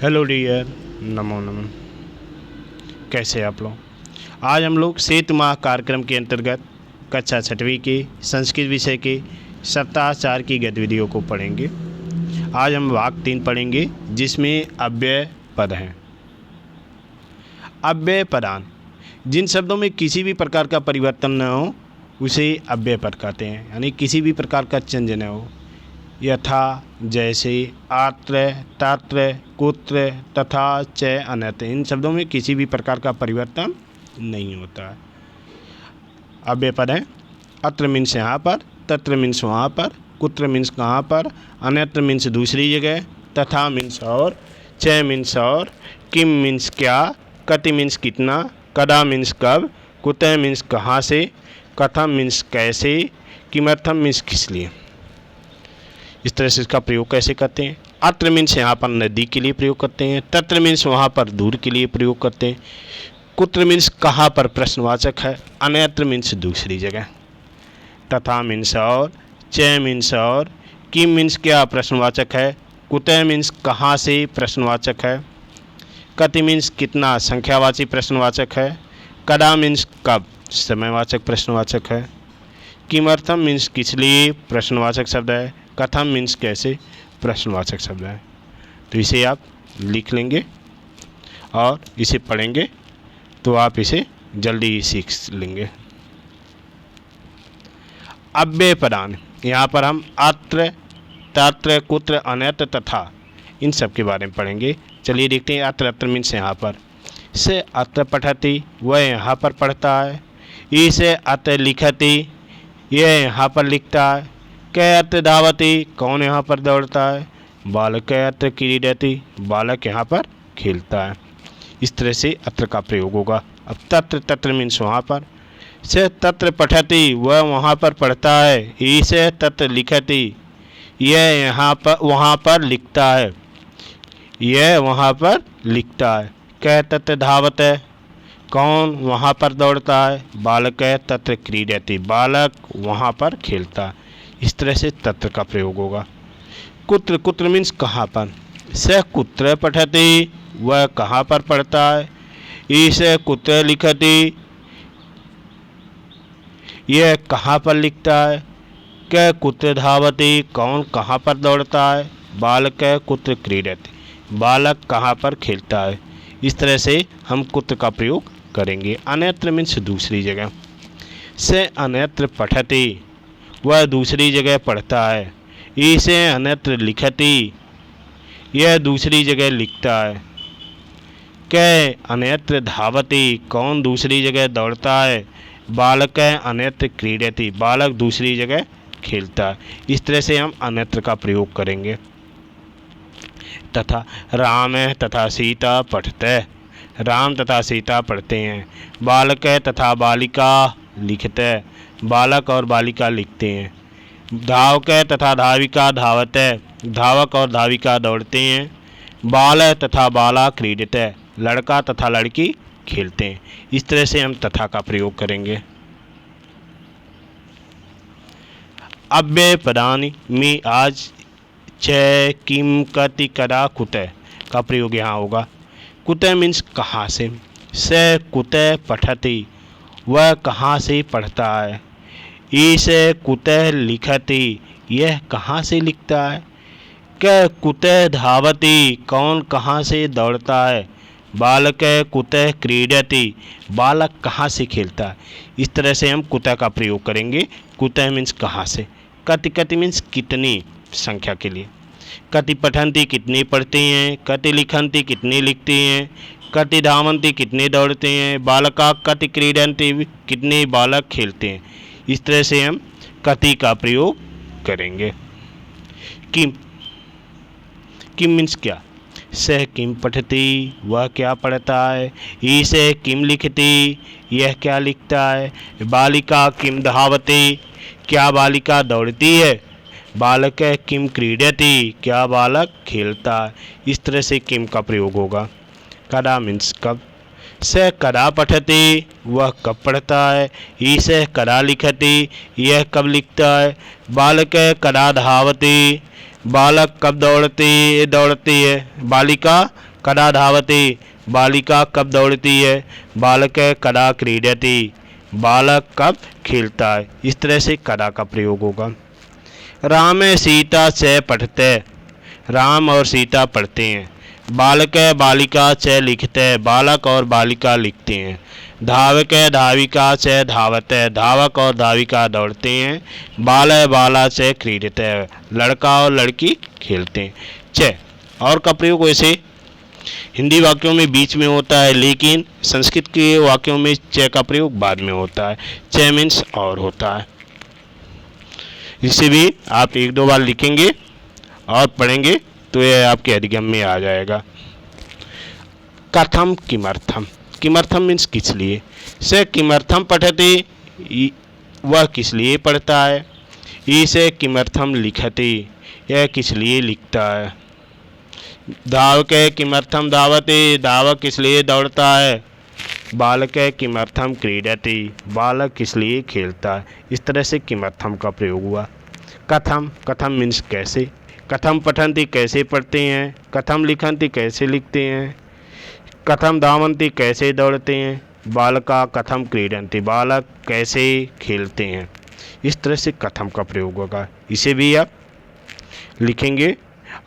Hello dear, Namo Namo. कैसे आप लोग? आज हम लोग सेतु माह कार्यक्रम के अंतर्गत कक्षा 6वीं के संस्कृत विषय के सप्ताह 4 की गतिविधियों को पढ़ेंगे। आज हम भाग 3 पढ़ेंगे, जिसमें अव्यय पद हैं। अव्यय पदान, जिन शब्दों में किसी भी प्रकार का परिवर्तन न हो उसे अव्यय पद कहते हैं, यानी किसी भी प्रकार का चेंज न हो। यथा, जैसे, आत्र, तात्र, कुत्र, तथा, च, अन्यत्र, इन शब्दों में किसी भी प्रकार का परिवर्तन नहीं होता है। अव्यय पद है। अत्र मीन्स यहाँ पर, तत्र मीन्स वहाँ पर, कुत्र मीन्स कहाँ पर, अन्यत्र मीन्स दूसरी जगह, तथा मीन्स और, च मीन्स और, किम मीन्स क्या, कति मीन्स कितना, कदा मीन्स कब, कुतः मीन्स कहाँ से, कथम मीन्स कैसे, किमर्थम मीन्स किस लिए। इस तरह से इसका प्रयोग कैसे करते हैं। अत्र मीन्स यहाँ पर नदी के लिए प्रयोग करते हैं, तत्र मीन्स वहाँ पर दूर के लिए प्रयोग करते हैं, कुत्र मीन्स कहाँ पर प्रश्नवाचक है, अन्यत्र मीन्स दूसरी जगह, तथा मीन्स और, च मीन्स और, किम मीन्स क्या प्रश्नवाचक है, कुतः मीन्स कहाँ से प्रश्नवाचक है, कति मीन्स कितना संख्यावाची प्रश्नवाचक है, कदा मीन्स कब समयवाचक प्रश्नवाचक है, किमर्थम मीन्स किस लिए प्रश्नवाचक शब्द है, कथम मीन्स कैसे प्रश्नवाचक शब्द है। तो इसे आप लिख लेंगे और इसे पढ़ेंगे तो आप इसे जल्दी ही सीख लेंगे। अव्यय पदान, यहाँ पर हम अत्र, तत्र, कुत्र, अन्यत्र, तथा इन सब के बारे में पढ़ेंगे। चलिए देखते हैं। अत्र, अत्र मीन्स यहाँ पर, से अत्र पठति, वह यहाँ पर पढ़ता है, ई से अत्र लिखति, यह यहाँ पर लिखता है, कै अत्र धावति, कौन यहाँ पर दौड़ता है, बालक कै अत्र क्रीडति, बालक यहाँ पर खेलता है। इस तरह से अत्र का प्रयोग होगा। अब तत्र, तत्र मीन्स वहाँ पर, से तत्र पठति, वह वहाँ पर पढ़ता है, ई से तत्र लिखति, यह यहाँ पर वहाँ पर लिखता है, यह वहाँ पर लिखता है, कै तत्र धावत है, कौन वहाँ पर दौड़ता है, बालक तत्र क्रीडति, बालक वहाँ पर खेलता है। इस तरह से तत्र का प्रयोग होगा। कुत्र, कुत्र मीन्स कहाँ पर, स कुत्र पठति, वह कहाँ पर पढ़ता है, ई से कुत्र लिखति, यह कहाँ पर लिखता है, कै कुत्र धावति, कौन कहाँ पर दौड़ता है, बालक कुत्र क्रीडति, बालक कहाँ पर खेलता है। इस तरह से हम कुत्र का प्रयोग करेंगे। अन्यत्र मीन्स दूसरी जगह, से अन्यत्र पठति, वह दूसरी जगह पढ़ता है, ई से अन्यत्र लिखति, यह दूसरी जगह लिखता है, कै अन्यत्र धावति, कौन दूसरी जगह दौड़ता है, बालक अन्यत्र क्रीडति, बालक दूसरी जगह खेलता है। इस तरह से हम अन्यत्र का प्रयोग करेंगे। तथा, राम तथा सीता पठते, राम तथा सीता पढ़ते हैं, बालक तथा बालिका लिखते, बालक और बालिका लिखते हैं, धावक तथा धाविका धावते, धावक और धाविका दौड़ते हैं, बाल तथा बाला क्रीडते, लड़का तथा लड़की खेलते हैं। इस तरह से हम तथा का प्रयोग करेंगे। अव्यय पदानि में आज च, किम, कति, कदा, कुतः का प्रयोग यहाँ होगा। कुतः मीन्स कहाँ से, स कुतः पठति, वह कहाँ से पढ़ता है, ई से कुतः लिखति, यह कहाँ से लिखता है, कै कुतः धावति, कौन कहाँ से दौड़ता है, बालक कुतः क्रीडति, बालक कहाँ से खेलता है। इस तरह से हम कुतः का प्रयोग करेंगे। कुतः मीन्स कहाँ से। कति, कति मीन्स कितनी संख्या के लिए, कति पठन्ति कितनी पढ़ती हैं, कति लिखन्ति कितनी लिखती हैं, कति धावन्ति कितने दौड़ते हैं, बालका कति क्रीडन्ति, कितने बालक खेलते हैं। इस तरह से हम कति का प्रयोग करेंगे। किम, किम मीन्स क्या, सह किम पठति, वह क्या पढ़ता है, ई से किम लिखति, यह क्या लिखता है, बालिका किम धावति, क्या बालिका दौड़ती है, बालक किम क्रीडति, क्या बालक खेलता है। इस तरह से किम का प्रयोग होगा। कदा मीन्स कब, स कदा पठति, वह कब पढ़ता है, ई से कदा लिखति, यह कब लिखता है, बालक कदा धावति, बालक कब दौड़ती है, बालिका कदा धावते, बालिका कब दौड़ती है। बालकः कदा क्रीडति, बालक कब खेलता है। इस तरह से कदा का प्रयोग होगा। राम सीता च पठते, राम और सीता पढ़ते हैं। बालकः बालिका च लिखते, बालक और बालिका लिखते हैं। धावकः धाविका च धावते, धावक और धाविका दौड़ते हैं। बालः बाला च क्रीडते, लड़का और लड़की खेलते हैं। च और का प्रयोग वैसे हिंदी वाक्यों में बीच में होता है, लेकिन संस्कृत के वाक्यों में च का प्रयोग बाद में होता है। च मीन्स और होता है। इसे भी आप एक दो बार लिखेंगे और पढ़ेंगे तो यह आपके अधिगम में आ जाएगा। कथम किमर्थम, किमर्थम मीन्स किस लिए। स किमर्थम पठते, वह किस लिए पढ़ता है। इसे किमर्थम लिखते, यह किस लिए लिखता है। धावकः किमर्थम धावते, धावक किस लिए दौड़ता है। बालकः किमर्थम क्रीडति, बालक किस लिए खेलता है। इस तरह से किमर्थम का प्रयोग हुआ। कथम, कथम मीन्स कैसे। कथम पठन्ति, कैसे पढ़ते हैं। कथम लिखन्ति, कैसे लिखते हैं। कथम धावन्ति, कैसे दौड़ते हैं। बालका कथम क्रीडन्ति, बालक कैसे खेलते हैं। इस तरह से कथम का प्रयोग होगा। इसे भी आप लिखेंगे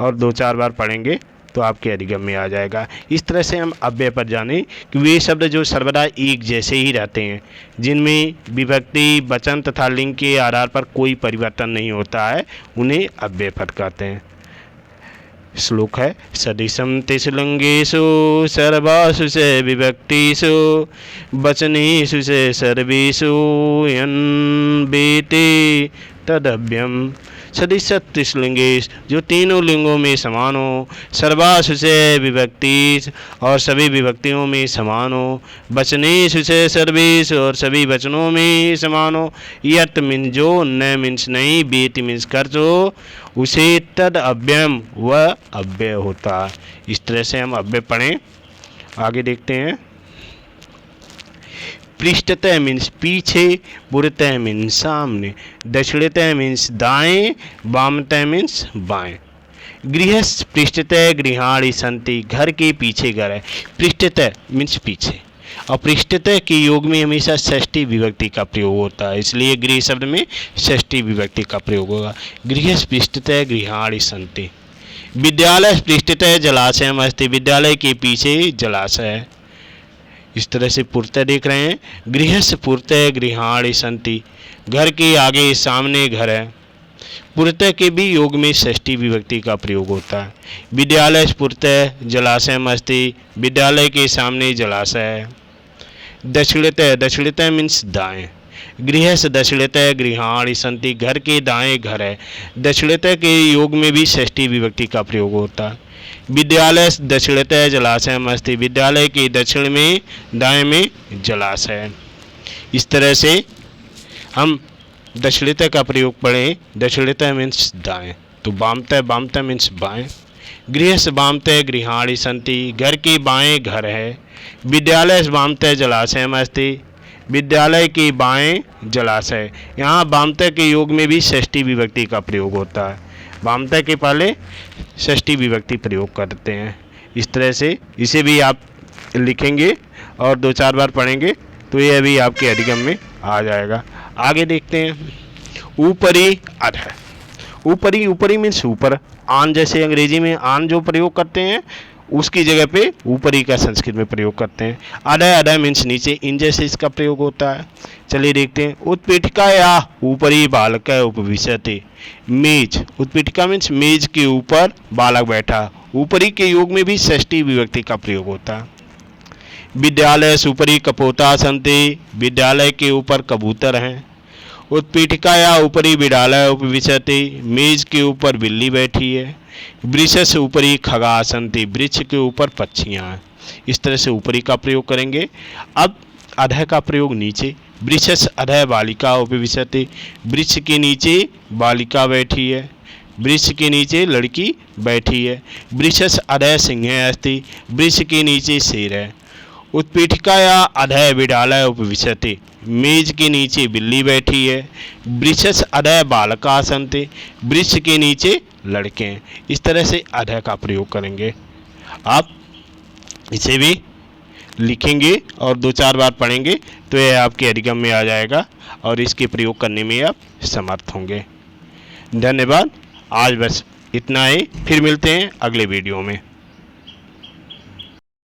और दो चार बार पढ़ेंगे तो आपके अधिगम में आ जाएगा। इस तरह से हम अव्यय पर जाने कि वे शब्द जो सर्वदा एक जैसे ही रहते हैं, जिनमें विभक्ति, वचन तथा लिंग के आधार पर कोई परिवर्तन नहीं होता है, उन्हें अव्यय पद कहते हैं। श्लोक है सदिशं तिषु लिंगेषु सर्वासु च विभक्तिषु वचनेषु च सर्वेषु यन्वेति तदव्ययम्। सदिशं लिंगेश, जो तीनों लिंगों में समान हो। सर्वासु से विभक्ति, और सभी विभक्तियों में समान हो। वचनेषु से सर्वेषु, और सभी वचनों में समान हो। यत् मीन्स जो, न मीन्स नहीं, वेति मीन्स कर जो, उसे तद अव्ययम, वह अव्यय होता है। इस तरह से हम अव्यय पढ़ें। आगे देखते हैं। पृष्ठतः मीन्स पीछे, पुरतः मीन्स सामने, दक्षिणतः मीन्स दाएं, वामतः मीन्स बाएं। गृहस्थ पृष्ठतः गृहाणि सन्ति, घर के पीछे घर है। पृष्ठतः मीन्स पीछे, और पृष्ठतः के योग में हमेशा षष्ठी विभक्ति का प्रयोग होता है, इसलिए गृह शब्द में षष्ठी विभक्ति का प्रयोग होगा। गृहस्थ पृष्ठतः गृहाणि सन्ति। विद्यालय पृष्ठतः जलाशयम् अस्ति, विद्यालय के पीछे जलाशय है। इस तरह से पुरतः देख रहे हैं। गृहस्थ पुरतः गृहाणि सन्ति, घर के आगे सामने घर है। पुरतः के भी योग में षष्ठी विभक्ति का प्रयोग होता है। विद्यालय पुरतः जलाशयम् अस्ति, विद्यालय के सामने जलाशय है। दक्षिणतः, दक्षिणतः मीन्स दाएं। गृहस्थ दक्षिणतः गृहाणि सन्ति, घर के दाएं घर है। दक्षिणतः के योग में भी षष्ठी विभक्ति का प्रयोग होता है। विद्यालय दक्षिणतः जलाशयम् अस्ति, विद्यालय के दक्षिण में दाएं में जलाशय है। इस तरह से हम दक्षिणतः का प्रयोग पढ़ें। दक्षिणतः मीन्स दाएं, तो वामतः, वामतः मीन्स बाएं। गृहस्थ वामतः गृहाणि सन्ति, घर के बाएं घर है। विद्यालय वामतः जलाशयम् अस्ति, विद्यालय के बाएं जलाशय। यहाँ वामतः के योग में भी षष्ठी विभक्ति का प्रयोग होता है। वामतः के पहले षष्ठी विभक्ति प्रयोग करते हैं। इस तरह से इसे भी आप लिखेंगे और दो चार बार पढ़ेंगे तो यह भी आपके अधिगम में आ जाएगा। आगे देखते हैं। ऊपरी अधः, ऊपरी, ऊपरी मीन्स ऊपर। आन, जैसे अंग्रेजी में आन जो प्रयोग करते हैं उसकी जगह पे ऊपरी का संस्कृत में प्रयोग करते हैं। अधः, अधः मीन्स नीचे, इन जैसे इसका प्रयोग होता है। चलिए देखते हैं। उत्पीठिका या ऊपरी बालक उपविशति। मेज, उत्पीठिका मीन्स मेज के ऊपर बालक बैठा। ऊपरी के योग में भी षष्ठी विभक्ति का प्रयोग होता है। विद्यालय ऊपरी कपोता सन्ति, विद्यालय के ऊपर कबूतर हैं। उत्पीठिका या ऊपरी विद्यालय उपविशति, मेज के ऊपर बिल्ली बैठी है। वृक्षस् ऊपरी खगा सन्ति, वृक्ष के ऊपर पक्षियाँ हैं। इस तरह से ऊपरी का प्रयोग करेंगे। अब अधः का प्रयोग नीचे। वृक्षस् अधः बालिका उपविशति, वृक्ष के नीचे बालिका बैठी है। वृक्ष के नीचे लड़की बैठी है। वृक्षस् अधः सिंह अस्ति, वृक्ष के नीचे शेर है। उत्पीठिका या अधः विद्यालय उपविशति, मेज के नीचे बिल्ली बैठी है। वृक्षस् अधः बालका सन्ति, वृक्ष के नीचे लड़के हैं। इस तरह से अधः का प्रयोग करेंगे। आप इसे भी लिखेंगे और 2-4 बार पढ़ेंगे तो यह आपके अधिगम में आ जाएगा और इसके प्रयोग करने में आप समर्थ होंगे। धन्यवाद। आज बस इतना ही, फिर मिलते हैं अगले वीडियो में।